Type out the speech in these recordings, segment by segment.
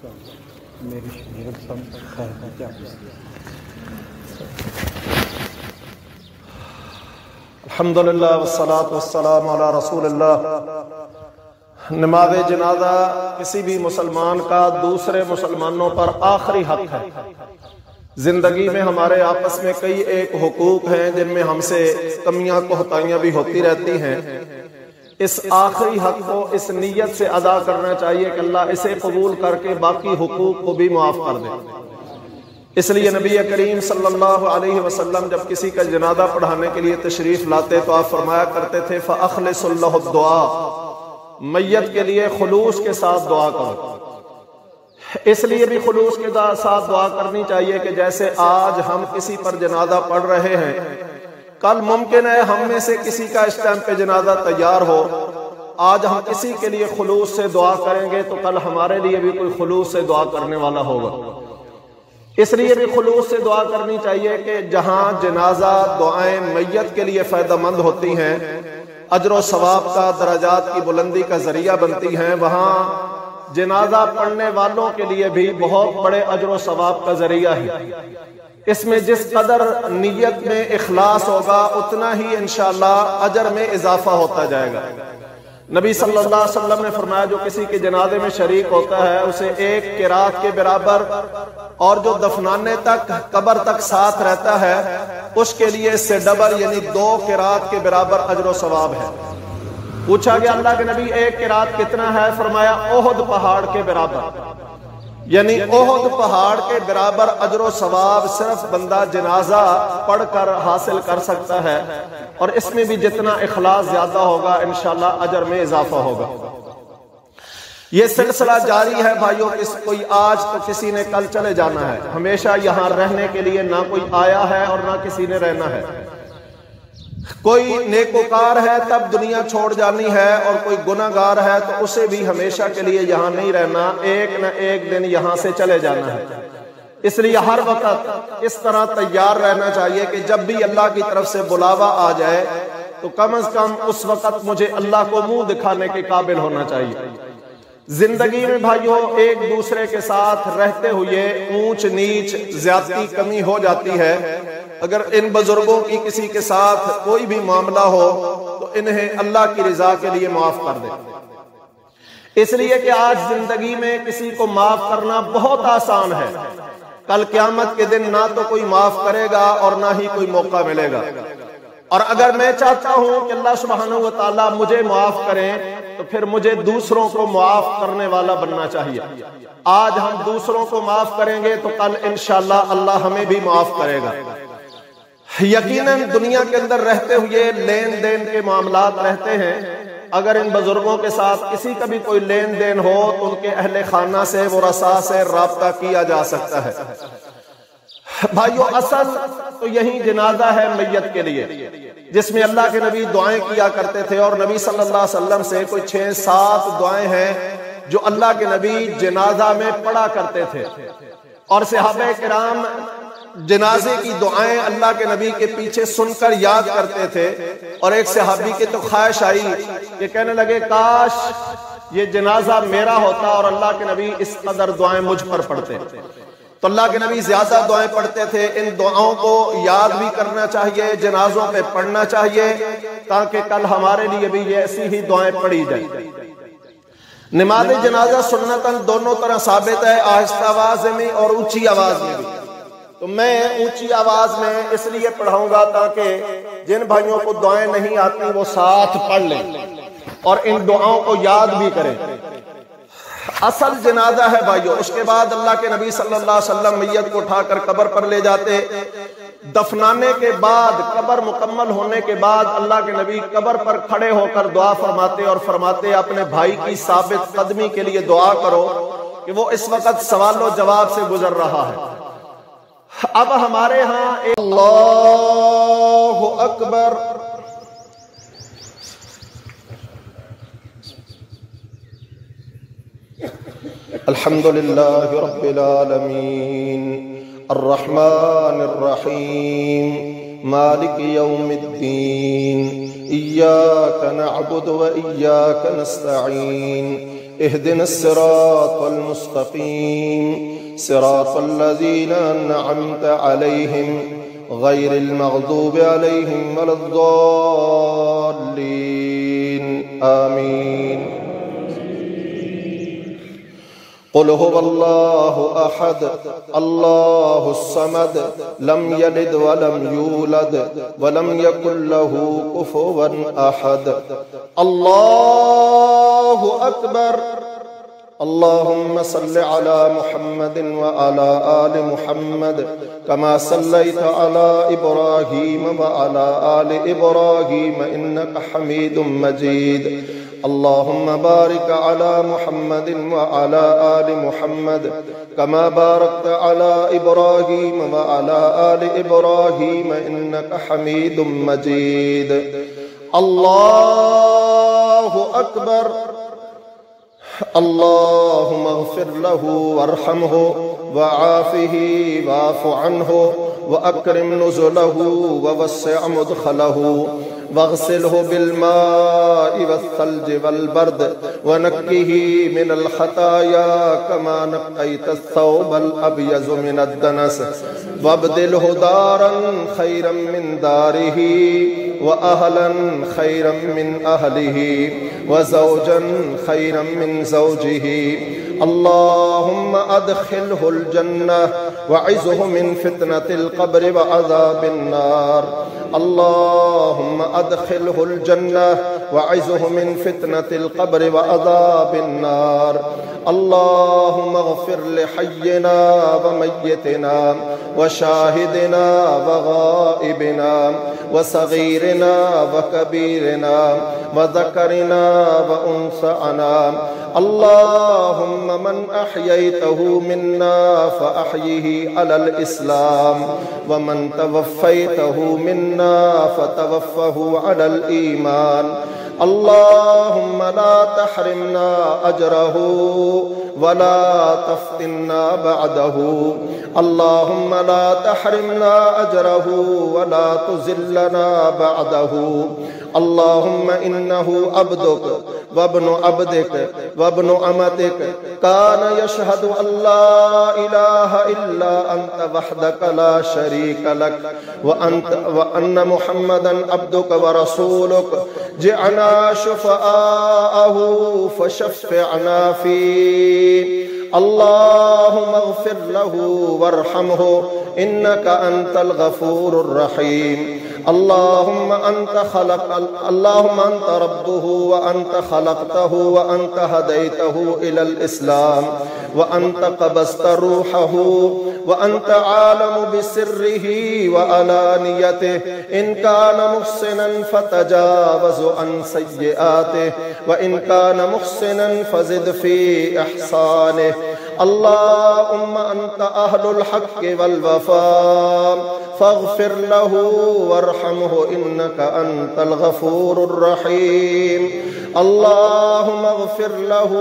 میری شریعت سب خیر ہے کیا؟ الحمدللہ والصلاة والسلام علی رسول اللہ۔ نماز جنازہ کسی بھی مسلمان کا دوسرے مسلمانوں پر آخری حق ہے۔ زندگی میں ہمارے آپس میں کئی ایک حقوق ہیں جن میں ہم سے کمیاں کوتاہیاں بھی ہوتی رہتی ہیں۔ اس آخری حق کو اس نیت سے ادا کرنا چاہیے کہ اللہ اسے قبول کر کے باقی حقوق کو بھی معاف کر دے۔ اس لیے نبی کریم صلی اللہ علیہ وسلم جب کسی کا جنازہ پڑھانے کے لیے تشریف لاتے تو آپ فرمایا کرتے تھے فَأَخْلِصُ اللَّهُ الدُّعَاء، میت کے لیے خلوص کے ساتھ دعا کرو۔ اس لیے بھی خلوص کے ساتھ دعا کرنی چاہیے کہ جیسے آج ہم کسی پر جنازہ پڑھ رہے ہیں، کل ممکن ہے ہم میں سے کسی کا اس ٹائم پہ جنازہ تیار ہو۔ آج ہم کسی کے لیے خلوص سے دعا کریں گے تو کل ہمارے لیے بھی کوئی خلوص سے دعا کرنے والا ہوگا۔ اس لیے بھی خلوص سے دعا کرنی چاہیے کہ جہاں جنازہ دعائیں میت کے لیے فائدہ مند ہوتی ہیں، اجر و ثواب کا، درجات کی بلندی کا ذریعہ بنتی ہیں، وہاں جنازہ پڑھنے والوں کے لیے بھی بہت بڑے اجر و ثواب کا ذریعہ ہے۔ اس میں جس قدر نیت میں اخلاص ہوگا اتنا ہی انشاءاللہ اجر میں اضافہ ہوتا جائے گا۔ نبی صلی اللہ علیہ وسلم نے فرمایا جو کسی کے جنازے میں شریک ہوتا ہے اسے ایک قرات کے برابر، اور جو دفنانے تک قبر تک ساتھ رہتا ہے اس کے لیے اس سے ڈبل یعنی 2 قرات کے برابر اجر و ثواب ہے۔ پوچھا گیا اللہ کے نبی ایک قرات کتنا ہے؟ فرمایا احد پہاڑ کے برابر، یعنی احد پہاڑ کے برابر اجر و ثواب صرف بندہ جنازہ پڑھ کر حاصل کر سکتا ہے، اور اس میں بھی جتنا اخلاص زیادہ ہوگا انشاءاللہ اجر میں اضافہ ہوگا۔ یہ سلسلہ جاری ہے بھائیوں، کوئی آج تو کسی نے کل چلے جانا ہے، ہمیشہ یہاں رہنے کے لیے نہ کوئی آیا ہے اور نہ کسی نے رہنا ہے۔ کوئی نیکوکار ہے تب دنیا چھوڑ جانی ہے، اور کوئی گناہگار ہے تو اسے بھی ہمیشہ کے لیے یہاں نہیں رہنا، ایک نہ ایک دن یہاں سے چلے جانا ہے۔ اس لیے ہر وقت اس طرح تیار رہنا چاہیے کہ جب بھی اللہ کی طرف سے بلاوا آ جائے تو کم از کم اس وقت مجھے اللہ کو منہ دکھانے کے قابل ہونا چاہیے۔ زندگی میں بھائیوں ایک دوسرے کے ساتھ رہتے ہوئے اونچ نیچ زیادتی کمی ہو جاتی ہے۔ اگر ان بزرگوں کی کسی کے ساتھ کوئی بھی معاملہ ہو تو انہیں اللہ کی رضا کے لیے معاف کر دے، اس لیے کہ آج زندگی میں کسی کو معاف کرنا بہت آسان ہے، کل قیامت کے دن نہ تو کوئی معاف کرے گا اور نہ ہی کوئی موقع ملے گا۔ اور اگر میں چاہتا ہوں کہ اللہ سبحانہ و تعالیٰ مجھے معاف کریں تو پھر مجھے دوسروں کو معاف کرنے والا بننا چاہیے۔ آج ہم دوسروں کو معاف کریں گے تو کل انشاءاللہ اللہ ہمیں بھی معاف کرے گا۔ یقیناً دنیا کے اندر رہتے ہوئے لین دین کے معاملات رہتے ہیں، اگر ان بزرگوں کے ساتھ کسی کا بھی کوئی لین دین ہو تو ان کے اہل خانہ سے ورثاء سے رابطہ کیا جا سکتا ہے۔ بھائیو اصل تو یہی جنازہ ہے میت کے لیے، جس میں اللہ کے نبی دعائیں کیا کرتے تھے، اور نبی صلی اللہ علیہ وسلم سے کوئی 6-7 دعائیں ہیں جو اللہ کے نبی جنازہ میں پڑھا کرتے تھے، اور صحابہ کرام جنازے کی دعائیں اللہ کے نبی کے پیچھے سن کر یاد کرتے تھے۔ اور ایک صحابی کی تو خواہش آئی کہ کہنے لگے کاش یہ جنازہ میرا ہوتا اور اللہ کے نبی اس قدر دعائیں مجھ پر پڑھتے۔ تو اللہ کے نبی زیادہ دعائیں پڑھتے تھے، ان دعاؤں کو یاد بھی کرنا چاہیے، جنازوں پہ پڑھنا چاہیے تاکہ کل ہمارے لیے بھی یہ ایسی ہی دعائیں پڑھی جائیں۔ نماز جنازہ سنتاً دونوں طرح ثابت ہے، آہستہ آواز میں اور اونچی آواز میں بھی۔ تو میں اونچی آواز میں اس لیے پڑھاؤں گا تاکہ جن بھائیوں کو دعائیں نہیں آتی وہ ساتھ پڑھ لیں اور ان دعاؤں کو یاد بھی کریں۔ اصل جنازہ ہے بھائیو، اس کے بعد اللہ کے نبی صلی اللہ علیہ وسلم میت کو اٹھا کر قبر پر لے جاتے، دفنانے کے بعد قبر مکمل ہونے کے بعد اللہ کے نبی قبر پر کھڑے ہو کر دعا فرماتے اور فرماتے اپنے بھائی کی ثابت قدمی کے لیے دعا کرو کہ وہ اس وقت سوال و جواب سے گزر رہا ہے۔ اب ہمارے ہاں اللہ اکبر، الحمدللہ رب العالمین الرحمن الرحیم مالک یوم الدین ایاک نعبد و ایاک نستعین اهدنا الصراط المستقيم صراط الذين أنعمت عليهم غير المغضوب عليهم ولا الضالين آمين. قل هو الله أحد الله الصمد لم يلد ولم يولد ولم يكن له كفوا أحد. الله أكبر. اللهم صل على محمد وعلى آل محمد كما صليت على إبراهيم وعلى آل إبراهيم إنك حميد مجيد. اللهم بارك على محمد وعلى آل محمد كما باركت على إبراهيم وعلى آل إبراهيم إنك حميد مجيد. الله أكبر. اللهم اغفر له وارحمه وعافه واعف عنه وأكرم نزله ووسع مدخله واغسله بالماء والثلج والبرد ونقه من الخطايا كما نقيت الثوب الأبيض من الدنس وابدله دارا خيرا من داره وأهلا خيرا من أهله وزوجا خيرا من زوجه. اللهم أدخله الجنة وعزه من فتنة القبر وعذاب النار. اللهم أدخله الجنة وعزه من فتنة القبر وعذاب النار. اللهم اغفر لحينا وميتنا وشاهدنا وغائبنا وصغيرنا وكبيرنا وذكرنا وأنثانا. اللهم من أحييته منا فأحيه على الإسلام ومن توفيته منا فتوفه على الإيمان. اللهم لا تحرمنا أجره ولا تفتنا بعده. اللهم لا تحرمنا أجره ولا تذلنا بعده. اللهم إنه عبدك وابن عبدك وابن أمتك كان يشهد أن لا إله إلا أنت وحدك لا شريك لك وأن محمدا عبدك ورسولك. جعلنا شفعاءه فشفعنا فيه. اللهم اغفر له وارحمه إنك أنت الغفور الرحيم. اللهم أنت ربه وأنت خلقته وأنت هديته إلى الإسلام وأنت قبضت روحه وأنت عالم بسره وعلانيته. إن كان محسنا فتجاوز عن سيئاته وإن كان محسنا فزد في إحسانه. اللهم أنت أهل الحق والوفاء فاغفر له وارحمه إنك أنت الغفور الرحيم. اللهم اغفر له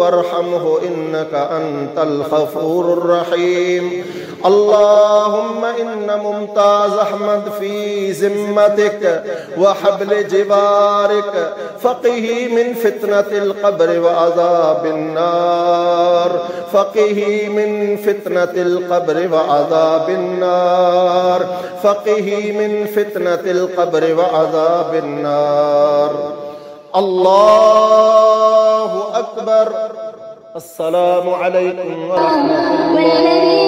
وارحمه إنك أنت الغفور الرحيم. اللهم إن ممتاز أحمد في ذمتك وحبل جوارك فقه من فتنة القبر وعذاب النار. فقه من فتنة القبر وعذاب النار. فقه من فتنة القبر وعذاب النار. الله أكبر. السلام عليكم ورحمة الله.